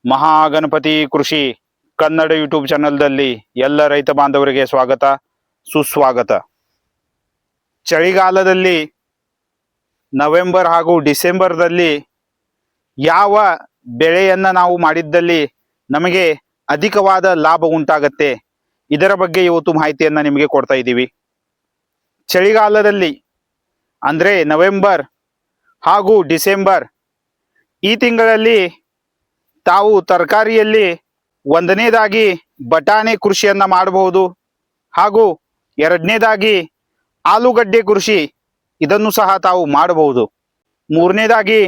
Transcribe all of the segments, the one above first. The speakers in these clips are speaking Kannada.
ಮಹಾಗಣಪತಿ ಕೃಷಿ ಕನ್ನಡ ಯೂಟ್ಯೂಬ್ ಚಾನೆಲ್ದಲ್ಲಿ ಎಲ್ಲ ರೈತ ಬಾಂಧವರಿಗೆ ಸ್ವಾಗತ ಸುಸ್ವಾಗತ. ಚಳಿಗಾಲದಲ್ಲಿ ನವೆಂಬರ್ ಹಾಗೂ ಡಿಸೆಂಬರ್ದಲ್ಲಿ ಯಾವ ಬೆಳೆಯನ್ನು ನಾವು ಮಾಡಿದ್ದಲ್ಲಿ ನಮಗೆ ಅಧಿಕವಾದ ಲಾಭ ಉಂಟಾಗತ್ತೆ, ಇದರ ಬಗ್ಗೆ ಇವತ್ತು ಮಾಹಿತಿಯನ್ನು ನಿಮಗೆ ಕೊಡ್ತಾ ಇದ್ದೀವಿ. ಚಳಿಗಾಲದಲ್ಲಿ ಅಂದರೆ ನವೆಂಬರ್ ಹಾಗೂ ಡಿಸೆಂಬರ್ ಈ ತಿಂಗಳಲ್ಲಿ ತಾವು ತರಕಾರಿಯಲ್ಲಿ ಒಂದನೇದಾಗಿ ಬಟಾಣಿ ಕೃಷಿಯನ್ನು ಮಾಡಬಹುದು, ಹಾಗೂ ಎರಡನೇದಾಗಿ ಆಲೂಗಡ್ಡೆ ಕೃಷಿ ಇದನ್ನು ಸಹ ತಾವು ಮಾಡಬಹುದು. ಮೂರನೇದಾಗಿ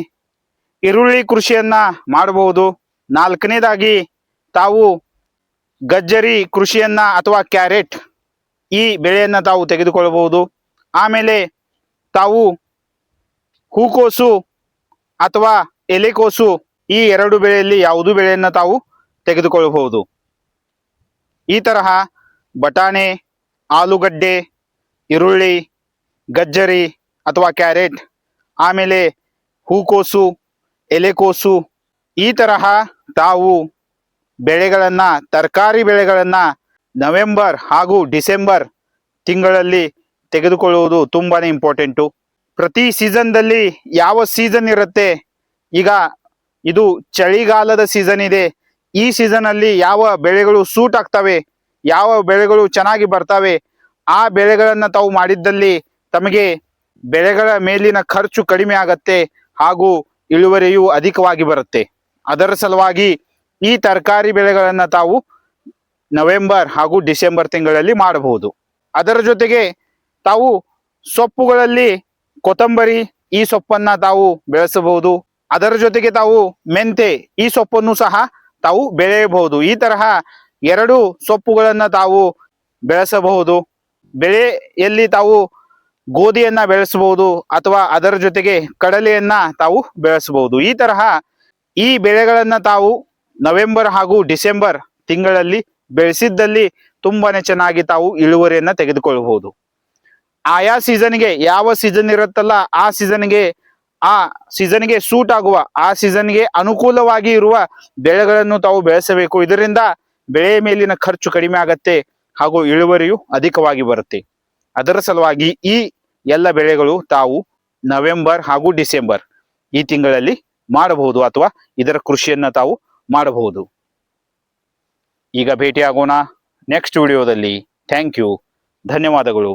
ಈರುಳ್ಳಿ ಕೃಷಿಯನ್ನು ಮಾಡಬಹುದು. ನಾಲ್ಕನೇದಾಗಿ ತಾವು ಗಜ್ಜರಿ ಕೃಷಿಯನ್ನು ಅಥವಾ ಕ್ಯಾರೆಟ್ ಈ ಬೆಳೆಯನ್ನು ತಾವು ತೆಗೆದುಕೊಳ್ಳಬಹುದು. ಆಮೇಲೆ ತಾವು ಹೂಕೋಸು ಅಥವಾ ಎಲೆಕೋಸು ಈ ಎರಡು ಬೆಳೆಯಲ್ಲಿ ಯಾವುದು ಬೆಳೆಯನ್ನು ತಾವು ತೆಗೆದುಕೊಳ್ಳಬಹುದು. ಈ ತರಹ ಬಟಾಣೆ, ಆಲೂಗಡ್ಡೆ, ಈರುಳ್ಳಿ, ಗಜ್ಜರಿ ಅಥವಾ ಕ್ಯಾರೆಟ್, ಆಮೇಲೆ ಹೂಕೋಸು, ಎಲೆಕೋಸು ಈ ತರಹ ತಾವು ಬೆಳೆಗಳನ್ನು, ತರಕಾರಿ ಬೆಳೆಗಳನ್ನು ನವೆಂಬರ್ ಹಾಗೂ ಡಿಸೆಂಬರ್ ತಿಂಗಳಲ್ಲಿ ತೆಗೆದುಕೊಳ್ಳುವುದು ತುಂಬಾ ಇಂಪಾರ್ಟೆಂಟು. ಪ್ರತಿ ಸೀಸನ್ದಲ್ಲಿ ಯಾವ ಸೀಸನ್ ಇರುತ್ತೆ, ಈಗ ಇದು ಚಳಿಗಾಲದ ಸೀಸನ್ ಇದೆ, ಈ ಸೀಸನಲ್ಲಿ ಯಾವ ಬೆಳೆಗಳು ಸೂಟ್ ಆಗ್ತವೆ, ಯಾವ ಬೆಳೆಗಳು ಚೆನ್ನಾಗಿ ಬರ್ತವೆ, ಆ ಬೆಳೆಗಳನ್ನು ತಾವು ಮಾಡಿದ್ದಲ್ಲಿ ತಮಗೆ ಬೆಳೆಗಳ ಮೇಲಿನ ಖರ್ಚು ಕಡಿಮೆ ಆಗತ್ತೆ ಹಾಗೂ ಇಳುವರಿಯು ಅಧಿಕವಾಗಿ ಬರುತ್ತೆ. ಅದರ ಸಲುವಾಗಿ ಈ ತರಕಾರಿ ಬೆಳೆಗಳನ್ನು ತಾವು ನವೆಂಬರ್ ಹಾಗೂ ಡಿಸೆಂಬರ್ ತಿಂಗಳಲ್ಲಿ ಮಾಡಬಹುದು. ಅದರ ಜೊತೆಗೆ ತಾವು ಸೊಪ್ಪುಗಳಲ್ಲಿ ಕೊತ್ತಂಬರಿ ಈ ಸೊಪ್ಪನ್ನು ತಾವು ಬೆಳೆಸಬಹುದು. ಅದರ ಜೊತೆಗೆ ತಾವು ಮೆಂತೆ ಈ ಸೊಪ್ಪನ್ನು ಸಹ ತಾವು ಬೆಳೆಯಬಹುದು. ಈ ತರಹ ಎರಡು ಸೊಪ್ಪುಗಳನ್ನು ತಾವು ಬೆಳೆಸಬಹುದು. ಬೆಳೆಯಲ್ಲಿ ತಾವು ಗೋಧಿಯನ್ನ ಬೆಳೆಸಬಹುದು ಅಥವಾ ಅದರ ಜೊತೆಗೆ ಕಡಲೆಯನ್ನ ತಾವು ಬೆಳೆಸಬಹುದು. ಈ ತರಹ ಈ ಬೆಳೆಗಳನ್ನು ತಾವು ನವೆಂಬರ್ ಹಾಗೂ ಡಿಸೆಂಬರ್ ತಿಂಗಳಲ್ಲಿ ಬೆಳೆಸಿದ್ದಲ್ಲಿ ತುಂಬಾನೇ ಚೆನ್ನಾಗಿ ತಾವು ಇಳುವರಿಯನ್ನ ತೆಗೆದುಕೊಳ್ಳಬಹುದು. ಆಯಾ ಸೀಸನ್ಗೆ ಯಾವ ಸೀಸನ್ ಇರುತ್ತಲ್ಲ ಆ ಸೀಸನ್ಗೆ ಸೂಟ್ ಆಗುವ, ಆ ಸೀಸನ್ಗೆ ಅನುಕೂಲವಾಗಿ ಇರುವ ಬೆಳೆಗಳನ್ನು ತಾವು ಬೆಳೆಸಬೇಕು. ಇದರಿಂದ ಬೆಳೆಯ ಮೇಲಿನ ಖರ್ಚು ಕಡಿಮೆ ಆಗತ್ತೆ ಹಾಗೂ ಇಳುವರಿಯು ಅಧಿಕವಾಗಿ ಬರುತ್ತೆ. ಅದರ ಸಲುವಾಗಿ ಈ ಎಲ್ಲ ಬೆಳೆಗಳು ತಾವು ನವೆಂಬರ್ ಹಾಗೂ ಡಿಸೆಂಬರ್ ಈ ತಿಂಗಳಲ್ಲಿ ಮಾಡಬಹುದು ಅಥವಾ ಇದರ ಕೃಷಿಯನ್ನ ತಾವು ಮಾಡಬಹುದು. ಈಗ ಭೇಟಿಯಾಗೋಣ ನೆಕ್ಸ್ಟ್ ವಿಡಿಯೋದಲ್ಲಿ. ಥ್ಯಾಂಕ್ ಯು, ಧನ್ಯವಾದಗಳು.